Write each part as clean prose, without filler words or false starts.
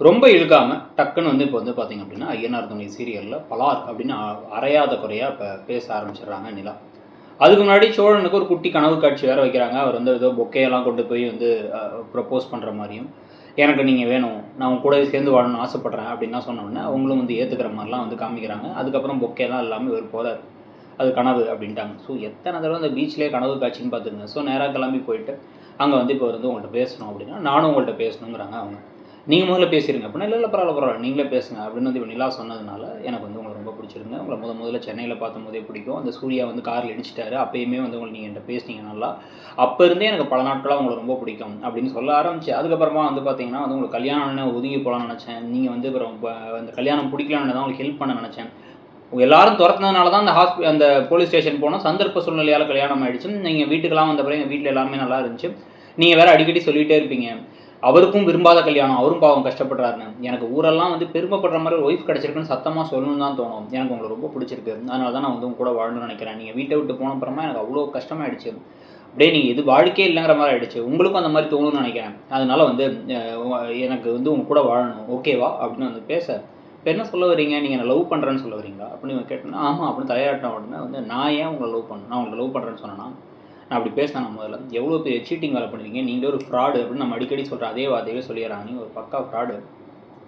ரொம்ப இழுக்காமல் டக்குன்னு வந்து இப்போ வந்து பார்த்திங்க அப்படின்னா ஐயனார் துணை சீரியலில் பலார் அப்படின்னு அரையாத குறையாக இப்போ பேச ஆரம்பிச்சிடுறாங்க நிலா. அதுக்கு முன்னாடி சோழனுக்கு ஒரு குட்டி கனவு காட்சி வேறு வைக்கிறாங்க. அவர் வந்து ஏதோ பொக்கையெல்லாம் கொண்டு போய் வந்து ப்ரப்போஸ் பண்ணுற மாதிரியும், எனக்கு நீங்கள் வேணும், நான் உங்க கூட சேர்ந்து வாழணும்னு ஆசைப்பட்றேன் அப்படின்லாம் சொன்னோடனே அவங்களும் வந்து ஏற்றுக்கிற மாதிரிலாம் வந்து காமிக்கிறாங்க. அதுக்கப்புறம் பொக்கையெல்லாம் இல்லாமல் இவர் போகிறார், அது கனவு அப்படின்ட்டாங்க. ஸோ எத்தனை தடவை அந்த பீச்லேயே கனவு காட்சின்னு பார்த்துங்க. ஸோ நேராக கிளம்பி போயிட்டு அங்கே வந்து இப்போ வந்து உங்கள்கிட்ட பேசணும் அப்படின்னா, நானும் உங்கள்கிட்ட பேசணுங்கிறாங்க அவங்க. நீங்கள் முதல்ல பேசிடுங்க அப்படின்னா, இல்லை பரவாயில்ல நீங்களே பேசுங்க அப்படின்னு வந்து இப்போ நிலா சொன்னதுனால எனக்கு வந்து உங்களை ரொம்ப பிடிச்சிருங்க. உங்களை முதல்ல சென்னையில் பார்த்த போதே பிடிக்கும். அந்த சூர்யா வந்து காரில் இடிச்சிட்டாரு, அப்பயுமே வந்து உங்களுக்கு நீங்கள் என்கிட்ட பேசினீங்க நல்லா. அப்போ இருந்தே எனக்கு பல நாட்களாக உங்களை ரொம்ப பிடிக்கும் அப்படின்னு சொல்ல ஆரம்பிச்சு, அதுக்கப்புறமா வந்து பார்த்தீங்கன்னா வந்து உங்களுக்கு கல்யாணம் ஒதுங்கி போகலான்னு நினச்சேன். நீங்கள் வந்து அப்புறம் அந்த கல்யாணம் பிடிக்கலான்னு தான் உங்களுக்கு ஹெல்ப் பண்ண நினச்சேன். எல்லாரும் துரத்துனதுனால தான் அந்த போலீஸ் ஸ்டேஷன் போனோம். சந்தர்ப்ப சூழ்நிலையால் கல்யாணம் ஆகிடுச்சு. நீங்கள் வீட்டுக்கெல்லாம் வந்த பிறகு எங்கள் வீட்டில் எல்லாமே நல்லா இருந்துச்சு. நீங்கள் வேறு அடிக்கடி சொல்லிகிட்டே இருப்பீங்க, அவருக்கும் விரும்பாத கல்யாணம், அவரும் பாவம் கஷ்டப்படுறாருன்னு. எனக்கு ஊரெல்லாம் வந்து பெருமைப்படுற மாதிரி ஒரு ஒய்ஃப் கிடச்சிருக்குன்னு சத்தமாக சொல்லணும்னு தான் தோணும். எனக்கு உங்களை ரொம்ப பிடிச்சிருக்கு, அதனால தான் நான் வந்து உங்க கூட வாழணும்னு நினைக்கிறேன். நீங்கள் வீட்டை விட்டு போன அப்புறமா எனக்கு அவ்வளோ கஷ்டமாயிடுச்சு, அப்படியே நீங்கள் இது வாழ்க்கையே இல்லைங்கிற மாதிரி ஆகிடுச்சு. உங்களுக்கும் அந்த மாதிரி தோணுன்னு நினைக்கிறேன். அதனால வந்து எனக்கு வந்து உங்க கூட வாழணும், ஓகேவா அப்படின்னு வந்து பேச, இப்போ என்ன சொல்ல வரீங்க, நீங்கள் என்ன லவ் பண்ணுறேன்னு சொல்ல வரீங்களா அப்படின்னு கேட்டேன்னா, ஆமாம் அப்படின்னு தலையாட்டின உடனே வந்து நான் ஏன் உங்களை லவ் பண்ணேன், நான் உங்களை லவ் பண்ணுறேன்னு சொன்னேன்னா, நான் அப்படி பேசினேன். நான் முதல்ல எவ்வளோ பெரிய சீட்டிங் வேலை பண்ணுறீங்க, நீங்களே ஒரு ஃப்ராடு அப்படின்னு நம்ம அடிக்கடி சொல்கிற அதே வார்த்தையே சொல்லிடுறாங்க, நீங்கள் ஒரு பக்கா ஃப்ராடு.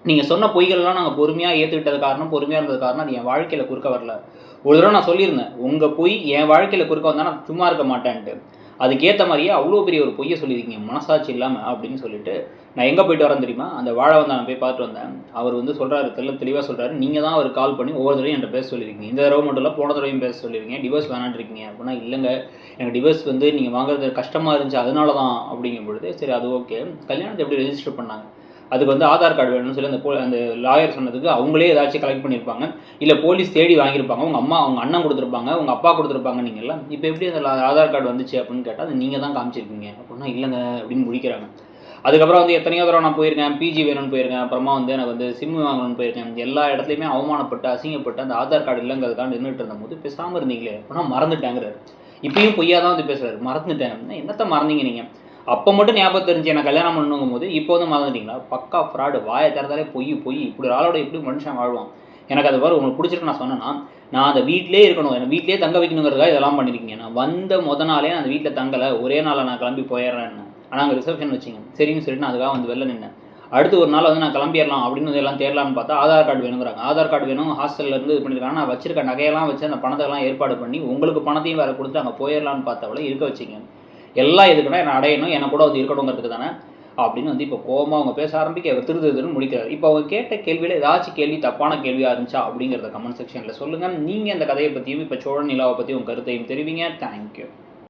நீங்கள் சொன்ன பொய்கள்லாம் நாங்கள் பொறுமையாக ஏற்றுக்கிட்டது காரணம், பொறுமையாக இருந்தது காரணம், அது என் வாழ்க்கையில் குறுக்க வரல. ஒரு தடவை நான் சொல்லியிருந்தேன், உங்கள் பொய் என் வாழ்க்கையில் குறுக்க வந்தால் நான் சும்மா இருக்க மாட்டேன்ட்டு. அதுக்கேற்ற மாதிரியே அவ்வளோ பெரிய ஒரு பொய்யை சொல்லியிருக்கீங்க மனசாட்சி இல்லாமல் அப்படின்னு சொல்லிட்டு, நான் எங்கே போயிட்டு வரேன் தெரியுமா, அந்த வாழை வந்து நான் போய் பார்த்துட்டு வந்தேன். அவர் வந்து சொல்கிறாரு, தெளிவாக சொல்கிறாரு, நீங்கள் தான் அவர் கால் பண்ணி ஒவ்வொரு தடவையும் என்கிட்ட பேச சொல்லியிருக்கீங்க. இந்த தடவை மட்டும் இல்லை, போன தடவையும் பேச சொல்லியிருக்கீங்க, டிவோர்ஸ் வேணான்னு இருக்கீங்க அப்படின்னா, இல்லைங்க எனக்கு டிவோர்ஸ் வந்து நீங்கள் வாங்குறது கஷ்டமாக இருந்துச்சு அதனால தான் அப்படிங்கும் பொழுது, சரி அது ஓகே, கல்யாணத்தை எப்படி ரெஜிஸ்டர் பண்ணாங்க, அதுக்கு வந்து ஆதார் கார்டு வேணும்னு சொல்லி அந்த லாயர் சொன்னதுக்கு அவங்களே ஏதாச்சும் கலெக்ட் பண்ணியிருப்பாங்க, இல்லை போலீஸ் தேடி வாங்கியிருப்பாங்க, உங்கள் அண்ணன் கொடுத்துருப்பாங்க, உங்கள் அப்பா கொடுத்துருப்பாங்க, நீங்கள்லாம் இப்போ எப்படி அந்த ஆதார் கார்டு வந்துச்சு அப்படின்னு கேட்டால் அது நீங்கள் தான் காமிச்சிருக்கீங்க அப்படின்னா, இல்லைங்க அப்படின்னு முடிக்கிறாங்க. அதுக்கப்புறம் வந்து எத்தனையோ தடவை நான் போயிருக்கேன், பிஜி வேணும்னு போயிருக்கேன், அப்புறமா வந்து எனக்கு வந்து சிம் வாங்கணும்னு போயிருக்கேன், எல்லா இடத்துலையுமே அவமானப்பட்டு அசிங்கப்பட்டு அந்த ஆதார் கார்டு இல்லைங்கிறதுக்காக நின்றுட்டு இருந்தபோது பேசாமல் இருந்தீங்களே அப்படின்னா மறந்துட்டேங்கிறார். இப்பயும் பொய்யா தான் வந்து பேசுகிறாரு, மறந்துட்டேன். என்னத்தை மறந்தீங்க நீங்கள், அப்போ மட்டும் ஞாபகம் தெரிஞ்சு எனக்கு கல்யாணம் பண்ணுங்கும் போது இப்போ வந்து மறந்துட்டீங்களா, பக்கா ஃப்ராடு, வாயை திறந்தாலே பொய், இப்படி ஒரு ஆளோட எப்படி மனுஷன் வாழ்வான். எனக்கு அது பாரு உங்களுக்கு பிடிச்சிருக்கு நான் சொன்னேன்னா, நான் அந்த வீட்டிலே இருக்கணும், என்னை வீட்டிலே தங்க வைக்கணுங்கிறதுக்காக இதெல்லாம் பண்ணியிருக்கீங்க. நான் வந்த நாளே நான் அந்த வீட்டில் தங்கலை, ஒரே நாளில் நான் கிளம்பி போயிடுறேன்னு. ஆனால் அங்கே ரிசப்ஷன் வச்சிங்க, சரின்னு சொல்லிட்டு நான் அதுக்காக வந்து வெளில நின்னேன். அடுத்து ஒரு நாள் வந்து நான் கிளம்பிடலாம் அப்படின்னு எல்லாம் தேரலான்னு பார்த்தா ஆதார் கார்டு வேணுங்கிறாங்க. ஆதார் கார்டு வேணும், ஹாஸ்டல்லேருந்து இது பண்ணியிருக்காங்க. நான் வச்சிருக்க நகையெல்லாம் வச்சு அந்த பணத்தெல்லாம் ஏற்பாடு பண்ணி உங்களுக்கு பணத்தையும் வேறு கொடுத்து அங்கே போயிடலான்னு பார்த்தவளை இருக்க வச்சிங்க. எல்லாம் எதுக்குன்னா என்னை அடையணும், என்னை கூட வந்து இருக்கணுங்கிறதுக்கு தானே அப்படின்னு வந்து இப்போ கோபமாக அவங்க பேச ஆரம்பிக்க அவர் திருதுன்னு முடிக்கிறார். இப்போ அவங்க கேட்ட கேள்வியில் ஏதாச்சும் கேள்வி தப்பான கேள்வியாக இருந்துச்சா அப்படிங்கிறத கமெண்ட் செக்ஷனில் சொல்லுங்கள். நீங்கள் அந்த கதையை பற்றியும் இப்போ சோழன் நிலாவை பற்றி உங்கள் கருத்தையும் தெரிவிங்க. தேங்க்யூ.